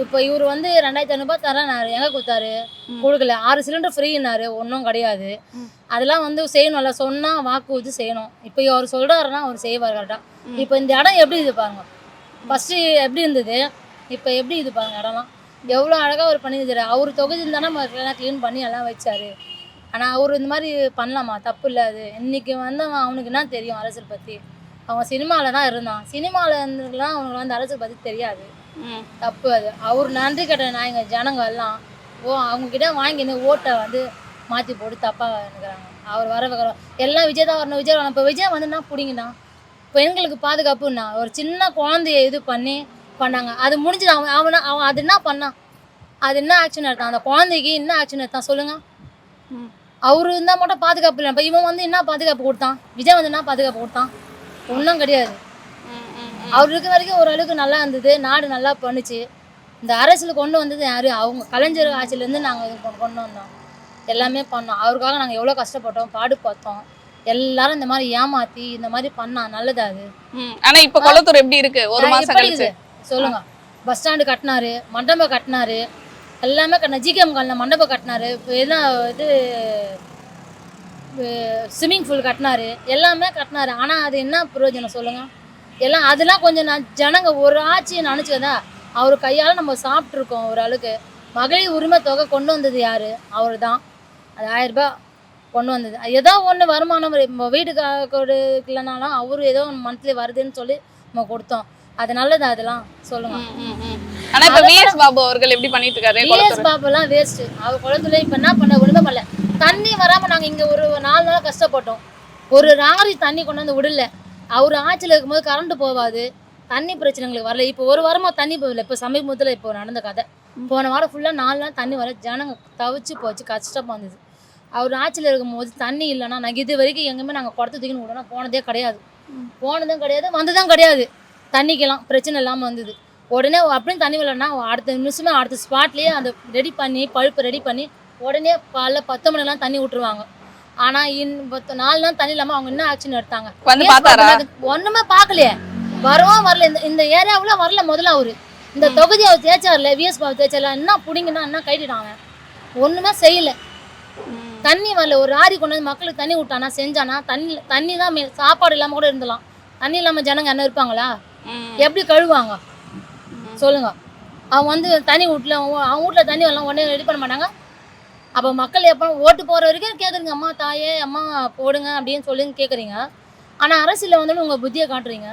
இப்போ இவர் வந்து 2500 தரேன்னாரு, எங்கே கொடுத்தாரு? கொடுக்கல. 6 சிலிண்டர் ஃப்ரீன்னாரு, ஒன்றும் கிடையாது. அதெல்லாம் வந்து செய்யணும்ல, சொன்னால் வாக்கு ஊற்றி செய்யணும். இப்போ அவர் சொல்கிறாருன்னா அவர் செய்வார் கரெக்டாக. இப்போ இந்த இடம் எப்படி இது பாருங்க, ஃபஸ்ட்டு எப்படி இருந்தது, இப்போ எப்படி இது பாருங்க இடம்லாம் எவ்வளோ அழகாக அவர் பண்ணியிருந்தாரு. அவர் தொகுதியில் தானே எல்லாம் க்ளீன் பண்ணி எல்லாம் வச்சார். ஆனால் அவர் இந்த மாதிரி பண்ணலாமா? தப்பு இல்லை அது. இன்றைக்கி வந்து அவனுக்கு என்ன தெரியும் அரசியல் பற்றி? அவன் சினிமாவில் தான் இருந்தான். சினிமாவில் இருந்துலாம் அவனுக்கு வந்து அரசியல் பற்றி தெரியாது. தப்பு அது. அவர் நன்றி கட்ட நாயங்க ஜனங்க எல்லாம் அவங்கக்கிட்ட வாங்கின்னு ஓட்டை வந்து மாற்றி போட்டு தப்பாக நினைக்கிறாங்க. அவர் வர எல்லாம் விஜய் தான் வரணும், விஜய் வரணும். இப்போ விஜய் வந்துன்னா பிடிங்கண்ணா, பெண்களுக்கு பாதுகாப்புன்னா ஒரு சின்ன குழந்தைய இது பண்ணாங்க. அது முடிஞ்சது. அவன் அது என்ன பண்ணான்? அது என்ன ஆக்ஷன் எடுத்தான்? அந்த குழந்தைக்கு என்ன ஆக்ஷன் எடுத்தான் சொல்லுங்கள்? அவரு இருந்தால் மட்டும் பாதுகாப்பு இல்லை. இப்போ இவன் வந்து என்ன பாதுகாப்பு கொடுத்தான்? விஜய் வந்து என்ன பாதுகாப்பு கொடுத்தான்? ஒன்றும் கிடையாது. அவர் இருக்க வரைக்கும் ஓரளவுக்கு நல்லா இருந்தது, நாடு நல்லா பண்ணுச்சு. இந்த அரசியல் கொண்டு வந்தது யார்? அவங்க கலைஞர் ஆட்சியிலேருந்து நாங்கள் இது கொண்டு வந்தோம், எல்லாமே பண்ணோம். அவருக்காக நாங்கள் எவ்வளோ கஷ்டப்பட்டோம், பாடுபட்டோம். எல்லாரும் இந்த மாதிரி ஏமாற்றி இந்த மாதிரி பண்ணா நல்லது அது. ஆனால் இப்போ கொளத்தூர் எப்படி இருக்கு? ஒரு மாதம் கழிச்சு சொல்லுங்க. பஸ் ஸ்டாண்டு கட்டினாரு, மண்டபம் கட்டினாரு, எல்லாமே கட்டினார். ஜிகேஎம் காலில் மண்டபம் கட்டினாரு, எல்லாம் இது ஸ்விம்மிங் பூல் கட்டினாரு, எல்லாமே கட்டினாரு. ஆனால் அது என்ன பிரயோஜனம் சொல்லுங்கள்? எல்லாம் அதெல்லாம் கொஞ்சம் ஜனங்க ஒரு ஆட்சியை நினச்சதா அவர் கையால் நம்ம சாப்பிட்ருக்கோம். ஒரு ஆளுக்கு மகளிர் உரிமை தொகை கொண்டு வந்தது யார்? அவர் தான். அது 1000 ரூபாய் கொண்டு வந்தது. ஏதோ ஒன்று வருமானம் வீட்டுக்கு கொடுக்கலனாலும் அவர் ஏதோ ஒன்று மந்த்லி வருதுன்னு சொல்லி நம்ம கொடுத்தோம். அது நல்லது. அதெல்லாம் சொல்லுங்க. ஆனால் இப்போ விஎஸ் பாபு அவர்கள் எப்படி பண்ணிட்டு இருக்காரு? Vs பாபுலாம் waste. அவர் குளத்துல இப்போ என்ன பண்ண ஒன்றுமே பண்ணல. தண்ணி வராமல் நாங்கள் இங்கே ஒரு 4 நாள் கஷ்டப்பட்டோம். ஒரு ராரி தண்ணி கொண்டு வந்து விடல. அவர் ஆட்சியில் இருக்கும்போது கரண்ட்டு போகாது, தண்ணி பிரச்சனைங்களுக்கு வரல. இப்போ ஒரு வாரமாக தண்ணி போகல. இப்போ சமீபத்தில் இப்போ நடந்த கதை. போன வாரம் ஃபுல்லாக 4 நாள் தண்ணி வர ஜனங்க தவிச்சு போச்சு, கஷ்டமாக இருந்தது. அவர் ஆட்சியில் இருக்கும்போது தண்ணி இல்லைன்னா நாங்கள் இது வரைக்கும் எங்கேயுமே நாங்கள் குடத்தை தூக்கின்னு விடணும் போனதே கிடையாது. போனதும் கிடையாது, வந்ததும் கிடையாது. தண்ணிக்கெல்லாம் பிரச்சனை இல்லாமல் வந்தது. உடனே அப்படின்னு தண்ணி வரலன்னா அடுத்த நிமிஷமே அடுத்த ஸ்பாட்லேயே அந்த ரெடி பண்ணி பழுப்பு ரெடி பண்ணி உடனே காலைல 10 மணிலாம் தண்ணி விட்டுருவாங்க. ஆனால் 4 நாள் தண்ணி இல்லாமல் அவங்க என்ன ஆக்ஷன் எடுத்தாங்க? ஒன்றுமே பார்க்கலையே, வரவும் வரல. இந்த ஏரியாவில் வரல. முதல்ல அவர் இந்த தொகுதி அவர் தேய்ச்சார்ல, விஎஸ் பாபு தேய்ச்சார்ல, என்ன பிடிங்கன்னா என்ன கைட்டிட்டாங்க, ஒன்றுமே செய்யலை. தண்ணி வரல. ஒரு ஆரி கொண்டு வந்து மக்களுக்கு தண்ணி விட்டானா, செஞ்சானா? தண்ணி தான் சாப்பாடு இல்லாமல் கூட இருந்தலாம். தண்ணி இல்லாமல் ஜனங்க என்ன இருப்பாங்களா? எப்படி கழுவாங்க சொல்லுங்க? அவங்க வந்து தண்ணி வீட்டில் அவங்க வீட்டில் தண்ணி வரலாம், உடனே ரெடி பண்ண மாட்டாங்க. அப்போ மக்கள் எப்போ ஓட்டு போகிற வரைக்கும் கேட்குறீங்க, அம்மா தாயே அம்மா போடுங்க அப்படின்னு சொல்லுங்க கேட்குறீங்க. ஆனால் அரசியலில் வந்து உங்கள் புத்தியை காட்டுறீங்க.